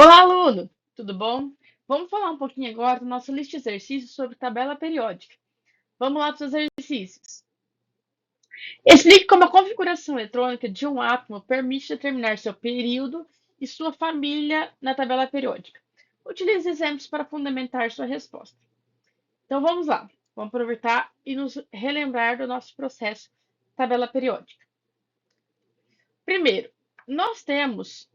Olá, aluno! Tudo bom? Vamos falar um pouquinho agora da nossa lista de exercícios sobre tabela periódica. Vamos lá para os exercícios. Explique como a configuração eletrônica de um átomo permite determinar seu período e sua família na tabela periódica. Utilize exemplos para fundamentar sua resposta. Então vamos lá. Vamos aproveitar e nos relembrar do nosso processo tabela periódica. Primeiro, nós temos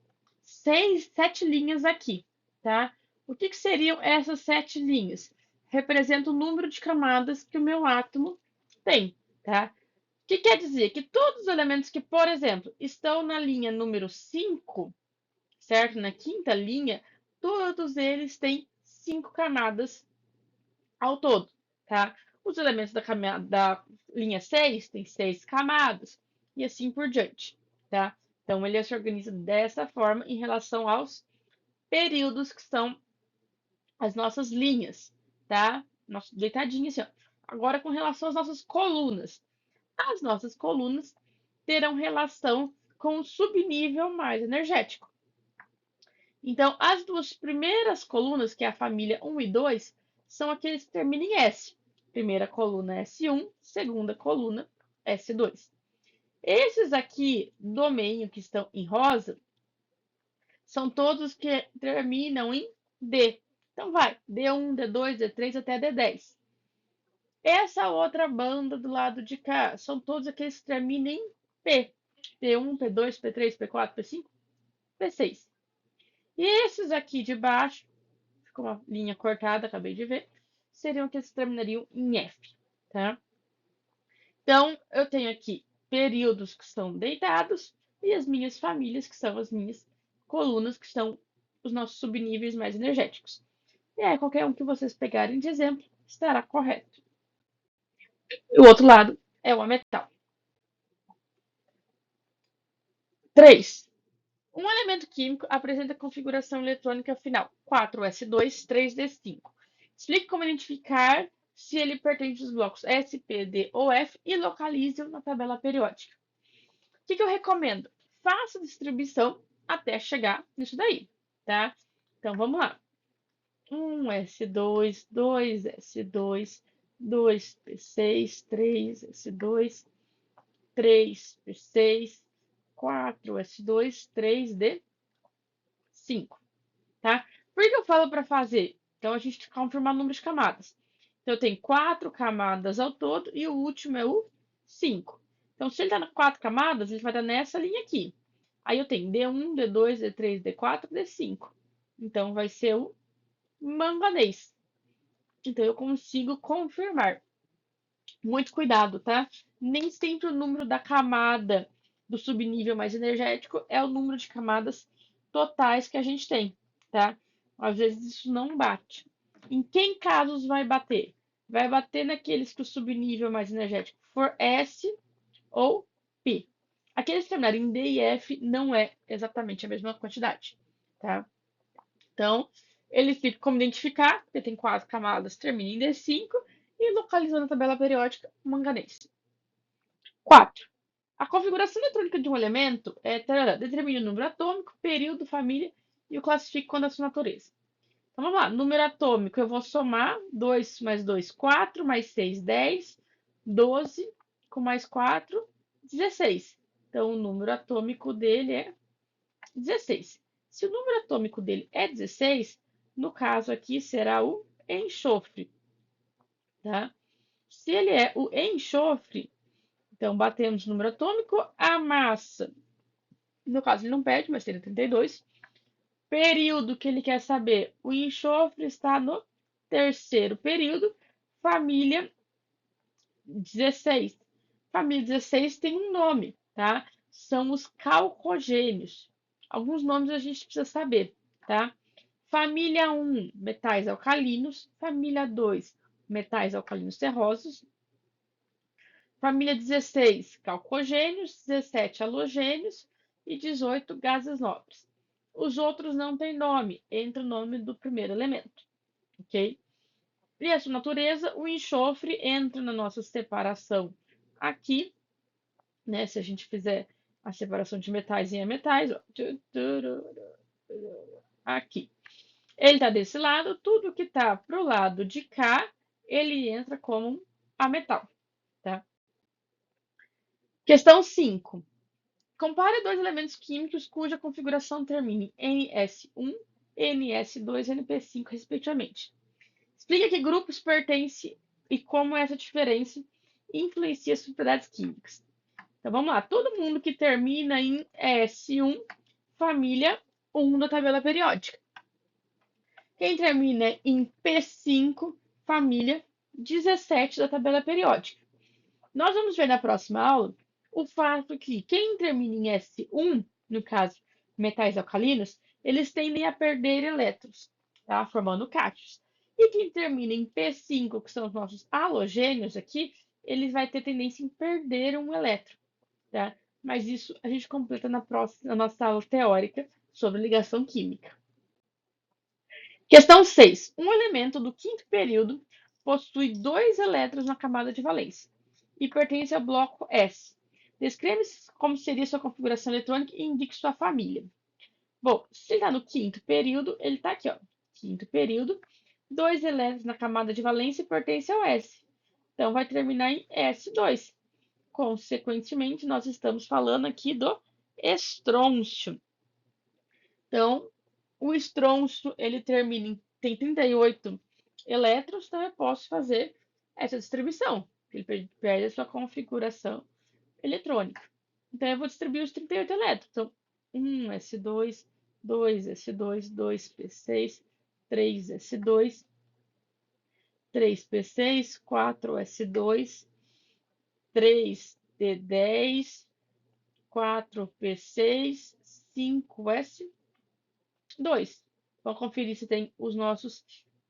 sete linhas aqui, tá? O que seriam essas 7 linhas? Representa o número de camadas que o meu átomo tem, tá? O que quer dizer? Que todos os elementos que, por exemplo, estão na linha número 5, certo? Na quinta linha, todos eles têm 5 camadas ao todo, tá? Os elementos da linha 6 têm 6 camadas, e assim por diante, tá? Então, ele se organiza dessa forma em relação aos períodos que são as nossas linhas, tá? Nosso deitadinho assim, ó. Agora, com relação às nossas colunas. As nossas colunas terão relação com o subnível mais energético. Então, as duas primeiras colunas, que é a família 1 e 2, são aqueles que terminam em S. Primeira coluna S1, segunda coluna S2. Esses aqui do meio, que estão em rosa, são todos que terminam em D. Então vai, D1, D2, D3 até D10. Essa outra banda do lado de cá são todos aqueles que terminam em P. P1, P2, P3, P4, P5, P6. E esses aqui de baixo, ficou uma linha cortada, acabei de ver, seriam aqueles que terminariam em F, tá? Então, eu tenho aqui períodos que são deitados e as minhas famílias, que são as minhas colunas, que são os nossos subníveis mais energéticos. E aí, qualquer um que vocês pegarem de exemplo estará correto. O outro lado é o metal. 3. Um elemento químico apresenta configuração eletrônica final 4s2, 3d5. Explique como identificar se ele pertence aos blocos S, P, D ou F e localize-o na tabela periódica. O que eu recomendo? Faça a distribuição até chegar nisso daí, tá? Então, vamos lá. 1s2, 2s2, 2p6, 3s2, 3p6, 4s2, 3d5, tá? Por que eu falo para fazer? Então, a gente confirmar o número de camadas. Então, eu tenho 4 camadas ao todo e o último é o 5. Então, se ele está em 4 camadas, ele vai estar nessa linha aqui. Aí eu tenho D1, D2, D3, D4, D5. Então, vai ser o manganês. Então, eu consigo confirmar. Muito cuidado, tá? Nem sempre o número da camada do subnível mais energético é o número de camadas totais que a gente tem, tá? Às vezes isso não bate. Em que casos vai bater? Vai bater naqueles que o subnível mais energético for S ou P. Aqueles que terminarem em D e F não é exatamente a mesma quantidade, tá? Então, ele fica como identificar, porque tem 4 camadas, termina em D5, e localizando a tabela periódica manganês. 4. A configuração eletrônica de um elemento determina o número atômico, período, família e o classifica quando a sua natureza. Então vamos lá, número atômico eu vou somar 2 mais 2, 4, mais 6, 10, 12, com mais 4, 16. Então o número atômico dele é 16. Se o número atômico dele é 16, no caso aqui será o enxofre, tá? Se ele é o enxofre, então batemos o número atômico, a massa, no caso ele não pede, mas seria 32. Período que ele quer saber, o enxofre está no terceiro período, família 16. Família 16 tem um nome, tá? São os calcogênios. Alguns nomes a gente precisa saber, tá? Família 1, metais alcalinos. Família 2, metais alcalinos terrosos. Família 16, calcogênios. 17, halogênios. E 18, gases nobres. Os outros não têm nome, entra o nome do primeiro elemento, ok? E a sua natureza, o enxofre entra na nossa separação aqui, né? Se a gente fizer a separação de metais em metais, ó, aqui. Ele está desse lado, tudo que está para o lado de cá, ele entra como a metal. Tá? Questão 5. Compare dois elementos químicos cuja configuração termine em NS1, NS2 e NP5, respectivamente. Explica que grupos pertencem e como essa diferença influencia as propriedades químicas. Então vamos lá, todo mundo que termina em S1, família 1 da tabela periódica. Quem termina em P5, família 17 da tabela periódica. Nós vamos ver na próxima aula o fato que quem termina em S1, no caso metais alcalinos, eles tendem a perder elétrons, tá? Formando cátions. E quem termina em P5, que são os nossos halogênios aqui, eles vai ter tendência em perder um elétron. Tá? Mas isso a gente completa na nossa aula teórica sobre ligação química. Questão 6. Um elemento do quinto período possui 2 elétrons na camada de valência e pertence ao bloco S. Descreve como seria sua configuração eletrônica e indique sua família. Bom, se ele está no quinto período, ele está aqui, ó. Quinto período, 2 elétrons na camada de valência e pertence ao S. Então, vai terminar em S2. Consequentemente, nós estamos falando aqui do estrôncio. Então, o estrôncio, ele tem 38 elétrons, então eu posso fazer essa distribuição. Ele perde a sua configuração eletrônica. Então, eu vou distribuir os 38 elétrons. Então, 1s2, 2s2, 2p6, 3s2, 3p6, 4s2, 3d10, 4p6, 5s2. Vamos conferir se tem os nossos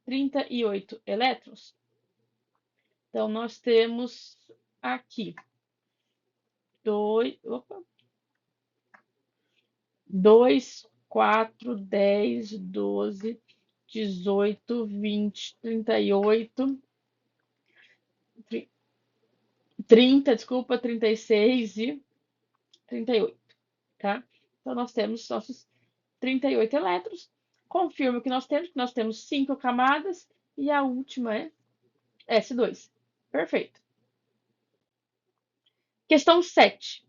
38 elétrons. Então, nós temos aqui 2, 4, 10, 12, 18, 20, 38, 30, desculpa, 36 e 38, tá? Então, nós temos nossos 38 elétrons. Confirmo que nós temos 5 camadas e a última é S2. Perfeito. Questão 7.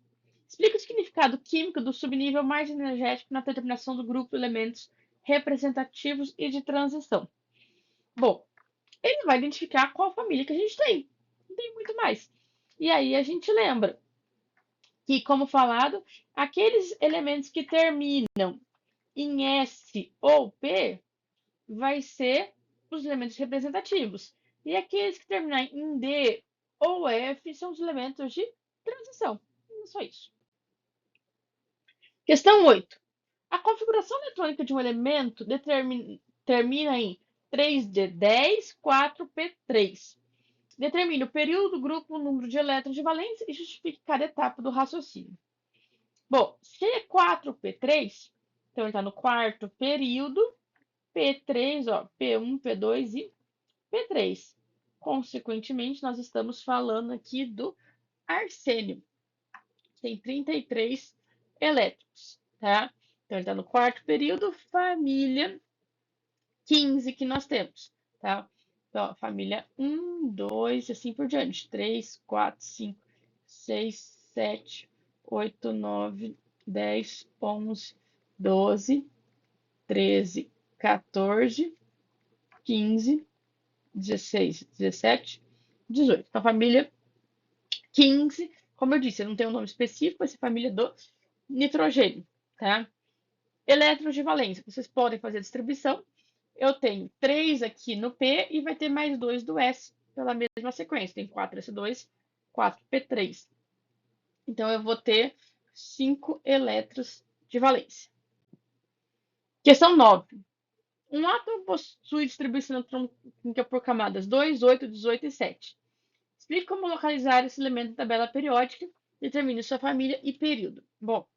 Explica o significado químico do subnível mais energético na determinação do grupo de elementos representativos e de transição. Bom, ele vai identificar qual família que a gente tem. Não tem muito mais. E aí a gente lembra que, como falado, aqueles elementos que terminam em S ou P vai ser os elementos representativos. E aqueles que terminarem em D ou F são os elementos de transição. É só isso. Questão 8. A configuração eletrônica de um elemento termina em 3D10, 4P3. Determine o período do grupo, o número de elétrons de valência e justifique cada etapa do raciocínio. Bom, se é 4P3, então ele está no quarto período, P3, ó, P1, P2 e P3. Consequentemente, nós estamos falando aqui do arsênio. Tem 33 elétrons, tá? Então, ele está no quarto período, família 15 que nós temos, tá? Então, família 1, 2, assim por diante. 3, 4, 5, 6, 7, 8, 9, 10, 11, 12, 13, 14, 15, 16, 17, 18. Então, família 15, como eu disse, não tem um nome específico, vai ser família do nitrogênio, tá? Elétrons de valência, vocês podem fazer a distribuição. Eu tenho 3 aqui no P e vai ter mais 2 do S pela mesma sequência. Tem 4S2, 4P3. Então, eu vou ter 5 elétrons de valência. Questão 9. Um átomo possui distribuição eletrônica por camadas 2, 8, 18 e 7. Explique como localizar esse elemento da tabela periódica. Determine sua família e período. Bom,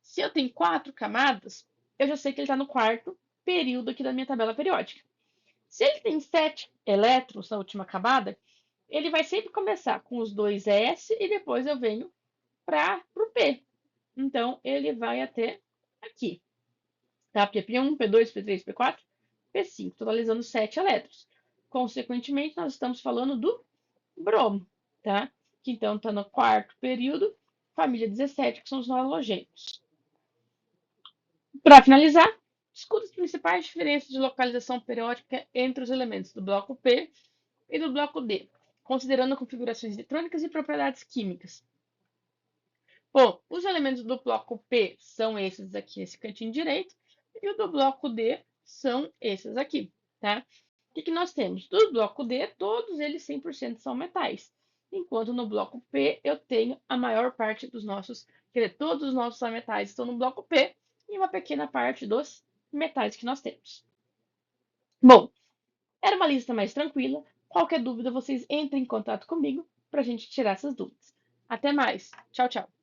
se eu tenho 4 camadas, eu já sei que ele está no quarto período aqui da minha tabela periódica. Se ele tem 7 elétrons na última camada, ele vai sempre começar com os 2s e depois eu venho para o P. Então, ele vai até aqui. tá? Porque P1, P2, P3, P4, P5, totalizando 7 elétrons. Consequentemente, nós estamos falando do bromo, tá? Que então está no quarto período, família 17, que são os halogênios. Para finalizar, escuta as principais diferenças de localização periódica entre os elementos do bloco P e do bloco D, considerando configurações eletrônicas e propriedades químicas. Bom, os elementos do bloco P são esses aqui nesse cantinho direito, e o do bloco D são esses aqui, tá? O que nós temos? Do bloco D, todos eles 100% são metais, enquanto no bloco P eu tenho a maior parte dos nossos, quer dizer, todos os nossos metais estão no bloco P e uma pequena parte dos metais que nós temos. Bom, era uma lista mais tranquila. Qualquer dúvida, vocês entrem em contato comigo para a gente tirar essas dúvidas. Até mais. Tchau, tchau.